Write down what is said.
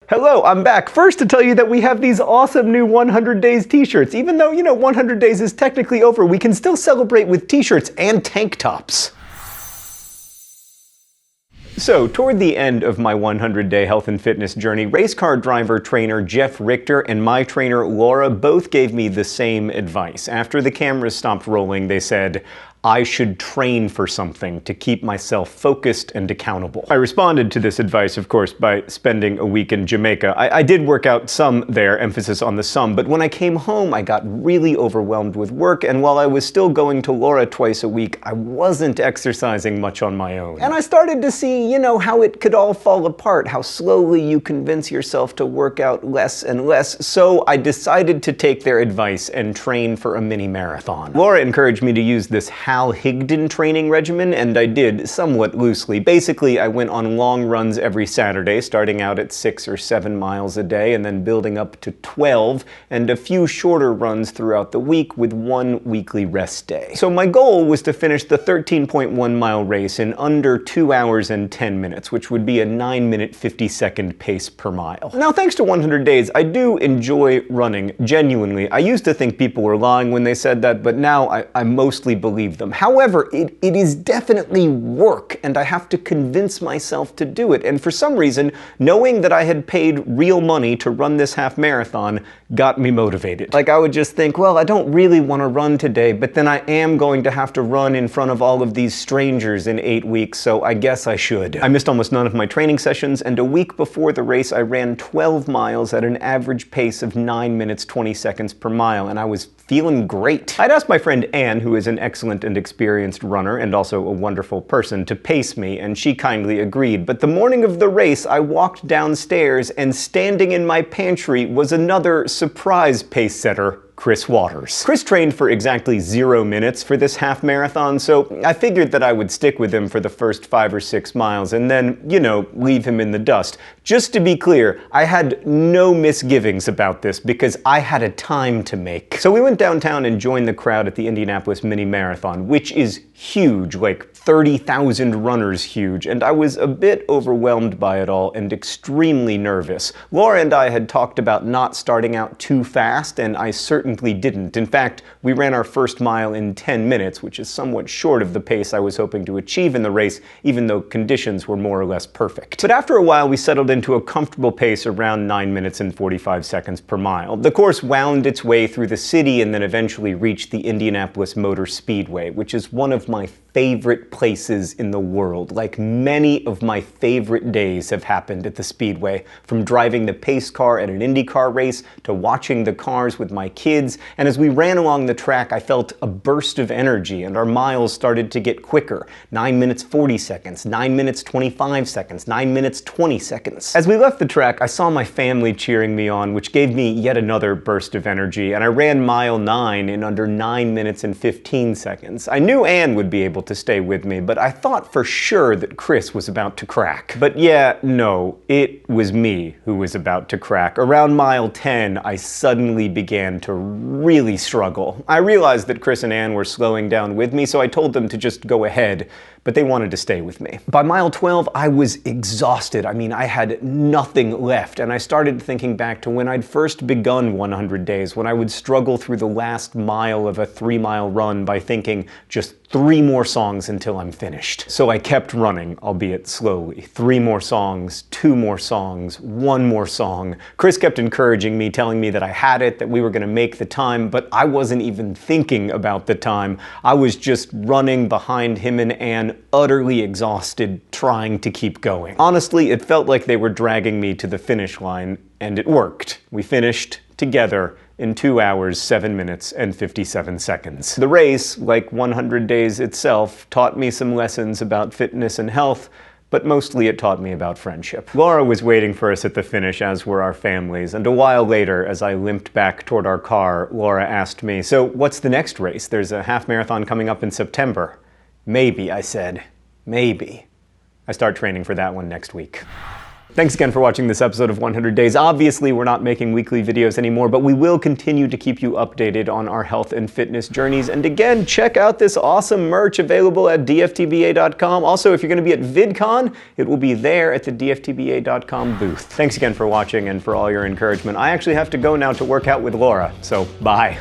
Hello, I'm back. First to tell you that we have these awesome new 100 Days t-shirts. Even though, 100 Days is technically over, we can still celebrate with t-shirts and tank tops. So, toward the end of my 100-day health and fitness journey, race car driver trainer Jeff Richter and my trainer Laura both gave me the same advice. After the cameras stopped rolling, they said, I should train for something to keep myself focused and accountable. I responded to this advice, of course, by spending a week in Jamaica. I did work out some there, emphasis on the some, but when I came home, I got really overwhelmed with work, and while I was still going to Laura twice a week, I wasn't exercising much on my own. And I started to see, how it could all fall apart, how slowly you convince yourself to work out less and less, so I decided to take their advice and train for a mini marathon. Laura encouraged me to use this Hal Higdon training regimen, and I did somewhat loosely. Basically, I went on long runs every Saturday, starting out at 6 or 7 miles a day, and then building up to 12, and a few shorter runs throughout the week with one weekly rest day. So my goal was to finish the 13.1 mile race in under 2 hours and 10 minutes, which would be a 9-minute 50-second pace per mile. Now, thanks to 100 Days, I do enjoy running, genuinely. I used to think people were lying when they said that, but now I mostly believe them. However, it is definitely work, and I have to convince myself to do it. And for some reason, knowing that I had paid real money to run this half marathon got me motivated. Like, I would just think, well, I don't really want to run today, but then I am going to have to run in front of all of these strangers in 8 weeks, so I guess I should. I missed almost none of my training sessions, and a week before the race, I ran 12 miles at an average pace of 9 minutes 20 seconds per mile, and I was feeling great. I'd asked my friend Anne, who is an excellent and experienced runner and also a wonderful person, to pace me, and she kindly agreed. But the morning of the race, I walked downstairs, and standing in my pantry was another surprise pace setter, Chris Waters. Chris trained for exactly 0 minutes for this half marathon, so I figured that I would stick with him for the first 5 or 6 miles and then, leave him in the dust. Just to be clear, I had no misgivings about this because I had a time to make. So we went downtown and joined the crowd at the Indianapolis mini marathon, which is huge, like 30,000 runners huge, and I was a bit overwhelmed by it all and extremely nervous. Laura and I had talked about not starting out too fast, and I certainly didn't. In fact, we ran our first mile in 10 minutes, which is somewhat short of the pace I was hoping to achieve in the race, even though conditions were more or less perfect. But after a while, we settled into a comfortable pace around 9 minutes and 45 seconds per mile. The course wound its way through the city and then eventually reached the Indianapolis Motor Speedway, which is one of my favorite places in the world. Like, many of my favorite days have happened at the Speedway, from driving the pace car at an IndyCar race to watching the cars with my kids, and as we ran along the track, I felt a burst of energy, and our miles started to get quicker. 9 minutes 40 seconds, 9 minutes 25 seconds, 9 minutes 20 seconds. As we left the track, I saw my family cheering me on, which gave me yet another burst of energy, and I ran mile 9 in under 9 minutes and 15 seconds. I knew Anne would be able to stay with me, but I thought for sure that Chris was about to crack. But yeah, no, it was me who was about to crack. Around mile 10, I suddenly began to really struggle. I realized that Chris and Anne were slowing down with me, so I told them to just go ahead, but they wanted to stay with me. By mile 12, I was exhausted. I mean, I had nothing left, and I started thinking back to when I'd first begun 100 Days, when I would struggle through the last mile of a 3-mile run by thinking, just 3 more songs until I'm finished. So I kept running, albeit slowly. 3 more songs, 2 more songs, 1 more song. Chris kept encouraging me, telling me that I had it, that we were gonna make the time, but I wasn't even thinking about the time. I was just running behind him and Anne, utterly exhausted, trying to keep going. Honestly, it felt like they were dragging me to the finish line, and it worked. We finished together in 2 hours, 7 minutes, and 57 seconds. The race, like 100 Days itself, taught me some lessons about fitness and health, but mostly it taught me about friendship. Laura was waiting for us at the finish, as were our families, and a while later, as I limped back toward our car, Laura asked me, "So what's the next race? There's a half marathon coming up in September." "Maybe," I said. "Maybe. I start training for that one next week." Thanks again for watching this episode of 100 Days. Obviously, we're not making weekly videos anymore, but we will continue to keep you updated on our health and fitness journeys. And again, check out this awesome merch available at dftba.com. Also, if you're going to be at VidCon, it will be there at the dftba.com booth. Thanks again for watching and for all your encouragement. I actually have to go now to work out with Laura, so bye.